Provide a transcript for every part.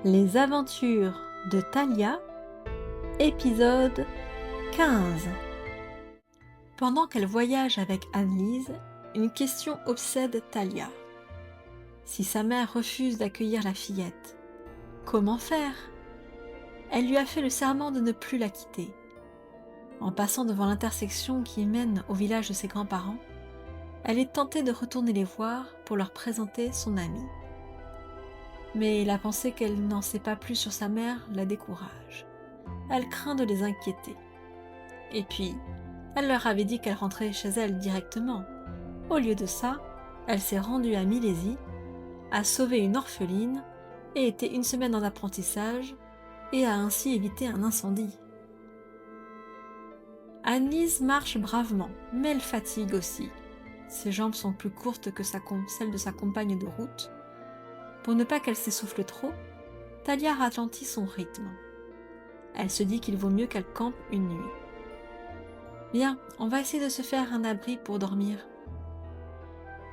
Les aventures de Thalia, épisode 15. Pendant qu'elle voyage avec Annelise, une question obsède Thalia. Si sa mère refuse d'accueillir la fillette, comment faire? Elle lui a fait le serment de ne plus la quitter. En passant devant l'intersection qui mène au village de ses grands-parents, elle est tentée de retourner les voir pour leur présenter son amie. Mais la pensée qu'elle n'en sait pas plus sur sa mère la décourage. Elle craint de les inquiéter. Et puis, elle leur avait dit qu'elle rentrait chez elle directement. Au lieu de ça, elle s'est rendue à Milésie, a sauvé une orpheline et été une semaine en apprentissage et a ainsi évité un incendie. Annelise marche bravement, mais elle fatigue aussi. Ses jambes sont plus courtes que celles de sa compagne de route. Pour ne pas qu'elle s'essouffle trop, Thalia ralentit son rythme. Elle se dit qu'il vaut mieux qu'elle campe une nuit. « Bien, on va essayer de se faire un abri pour dormir. »«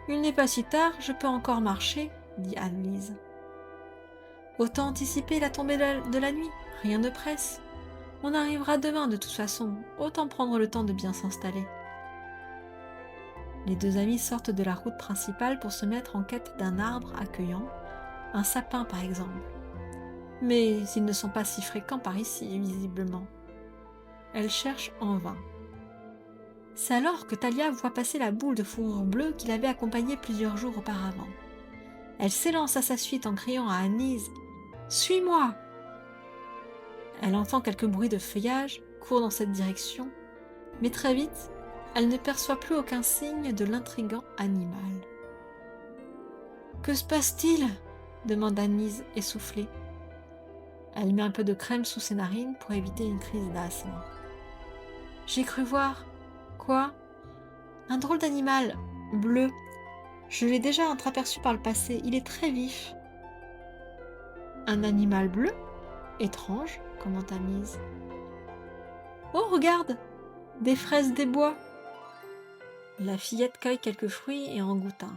Il n'est pas si tard, je peux encore marcher, » dit Annelise. « Autant anticiper la tombée de la nuit, rien ne presse. On arrivera demain de toute façon, autant prendre le temps de bien s'installer. » Les deux amis sortent de la route principale pour se mettre en quête d'un arbre accueillant, un sapin par exemple. Mais ils ne sont pas si fréquents par ici, visiblement. Elle cherche en vain. C'est alors que Thalia voit passer la boule de fourrure bleue qui l'avait accompagnée plusieurs jours auparavant. Elle s'élance à sa suite en criant à Annelise « Suis-moi !» Elle entend quelques bruits de feuillage, court dans cette direction, mais très vite, elle ne perçoit plus aucun signe de l'intrigant animal. « Que se passe-t-il ?» demande Annelise, essoufflée. Elle met un peu de crème sous ses narines pour éviter une crise d'asthme. « J'ai cru voir. »« Quoi ?»« Un drôle d'animal, bleu. Je l'ai déjà entreaperçu par le passé, il est très vif. »« Un animal bleu ? Étrange, » commente Annelise. « Oh, regarde ! Des fraises des bois !» La fillette cueille quelques fruits et en goûte un.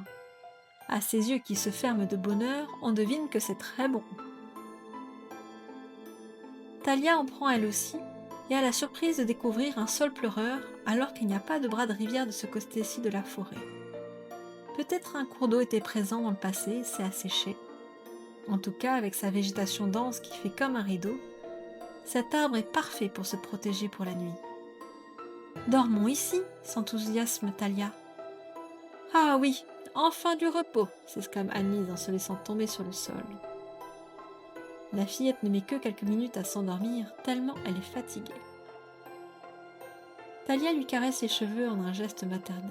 À ses yeux qui se ferment de bonheur, on devine que c'est très bon. Thalia en prend elle aussi, et a la surprise de découvrir un saule pleureur alors qu'il n'y a pas de bras de rivière de ce côté-ci de la forêt. Peut-être un cours d'eau était présent dans le passé et s'est asséché. En tout cas, avec sa végétation dense qui fait comme un rideau, cet arbre est parfait pour se protéger pour la nuit. « Dormons ici !» s'enthousiasme Thalia. « Ah oui, enfin du repos !» s'exclame Annelise en se laissant tomber sur le sol. La fillette ne met que quelques minutes à s'endormir, tellement elle est fatiguée. Thalia lui caresse les cheveux en un geste maternel.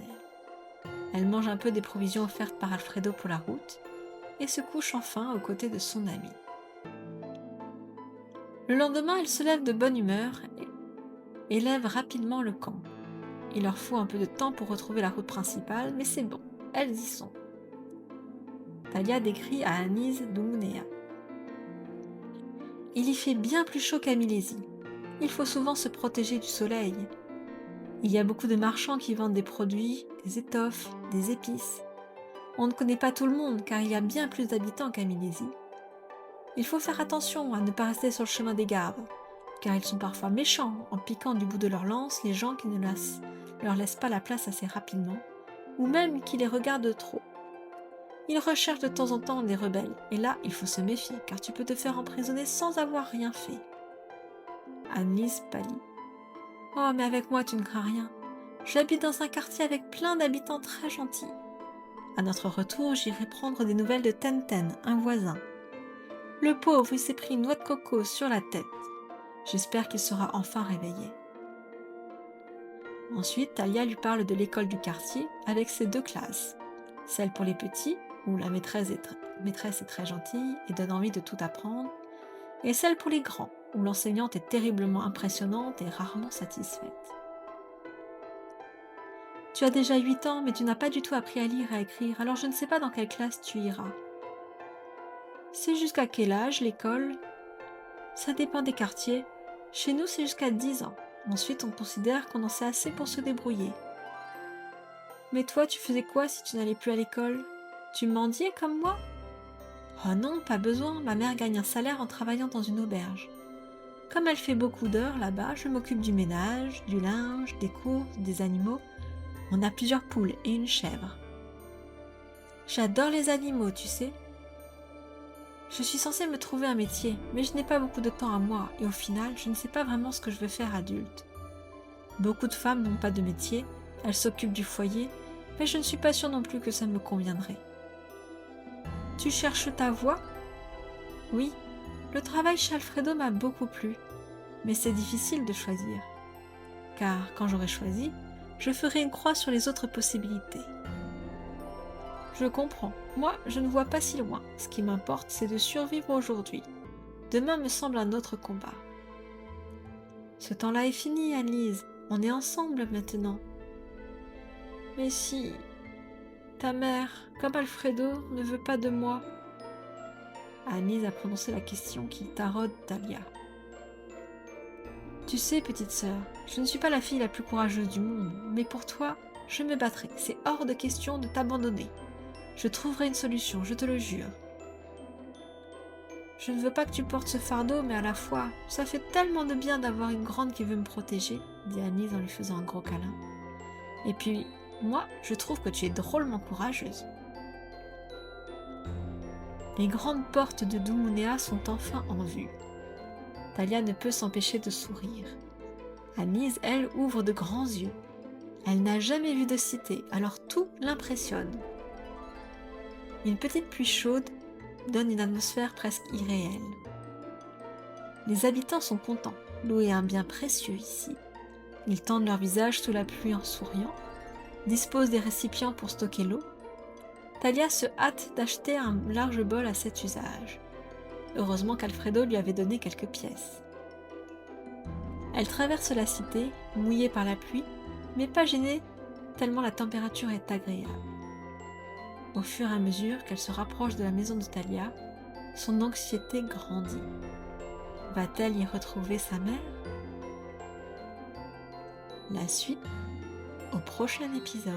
Elle mange un peu des provisions offertes par Alfredo pour la route et se couche enfin aux côtés de son ami. Le lendemain, elle se lève de bonne humeur et lève rapidement le camp. Il leur faut un peu de temps pour retrouver la route principale, mais c'est bon, elles y sont. Thalia décrit à Annelise Douméa. Il y fait bien plus chaud qu'à Milésie. Il faut souvent se protéger du soleil. Il y a beaucoup de marchands qui vendent des produits, des étoffes, des épices. On ne connaît pas tout le monde car il y a bien plus d'habitants qu'à Milésie. Il faut faire attention à ne pas rester sur le chemin des gardes, car ils sont parfois méchants en piquant du bout de leur lance les gens qui ne leur laissent pas la place assez rapidement, ou même qui les regardent trop. Ils recherchent de temps en temps des rebelles, et là, il faut se méfier, car tu peux te faire emprisonner sans avoir rien fait. Annelise pâlit. « Oh, mais avec moi, tu ne crains rien. J'habite dans un quartier avec plein d'habitants très gentils. À notre retour, j'irai prendre des nouvelles de Tenten, un voisin. Le pauvre, il s'est pris une noix de coco sur la tête. J'espère qu'il sera enfin réveillé. » Ensuite, Thalia lui parle de l'école du quartier avec ses deux classes. Celle pour les petits, où la maîtresse est très gentille et donne envie de tout apprendre, et celle pour les grands, où l'enseignante est terriblement impressionnante et rarement satisfaite. « Tu as déjà 8 ans, mais tu n'as pas du tout appris à lire et à écrire, alors je ne sais pas dans quelle classe tu iras. »« C'est jusqu'à quel âge l'école ? » ?»« Ça dépend des quartiers. Chez nous, c'est jusqu'à 10 ans. Ensuite, on considère qu'on en sait assez pour se débrouiller. »« Mais toi, tu faisais quoi si tu n'allais plus à l'école ? Tu mendiais comme moi ? » ?»« Oh non, pas besoin, ma mère gagne un salaire en travaillant dans une auberge. Comme elle fait beaucoup d'heures là-bas, je m'occupe du ménage, du linge, des courses, des animaux. On a plusieurs poules et une chèvre. J'adore les animaux, tu sais. Je suis censée me trouver un métier, mais je n'ai pas beaucoup de temps à moi et au final, je ne sais pas vraiment ce que je veux faire adulte. Beaucoup de femmes n'ont pas de métier, elles s'occupent du foyer, mais je ne suis pas sûre non plus que ça me conviendrait. Tu cherches ta voie? Oui, le travail chez Alfredo m'a beaucoup plu, mais c'est difficile de choisir. Car quand j'aurai choisi, je ferai une croix sur les autres possibilités. Je comprends. Moi, je ne vois pas si loin. Ce qui m'importe, c'est de survivre aujourd'hui. Demain me semble un autre combat. Ce temps-là est fini, Annelise. On est ensemble maintenant. Mais si ta mère, comme Alfredo, ne veut pas de moi. Annelise a prononcé la question qui taraude Talia. Tu sais, petite sœur, je ne suis pas la fille la plus courageuse du monde, mais pour toi, je me battrai. C'est hors de question de t'abandonner. Je trouverai une solution, je te le jure. Je ne veux pas que tu portes ce fardeau, mais à la fois, ça fait tellement de bien d'avoir une grande qui veut me protéger, dit Annelise en lui faisant un gros câlin. Et puis, moi, je trouve que tu es drôlement courageuse. Les grandes portes de Doumounea sont enfin en vue. Talia ne peut s'empêcher de sourire. Annelise, elle, ouvre de grands yeux. Elle n'a jamais vu de cité, alors tout l'impressionne. Une petite pluie chaude donne une atmosphère presque irréelle. Les habitants sont contents. L'eau est un bien précieux ici. Ils tendent leur visage sous la pluie en souriant, disposent des récipients pour stocker l'eau. Talia se hâte d'acheter un large bol à cet usage. Heureusement qu'Alfredo lui avait donné quelques pièces. Elle traverse la cité, mouillée par la pluie, mais pas gênée tellement la température est agréable. Au fur et à mesure qu'elle se rapproche de la maison de Talia, son anxiété grandit. Va-t-elle y retrouver sa mère? La suite au prochain épisode.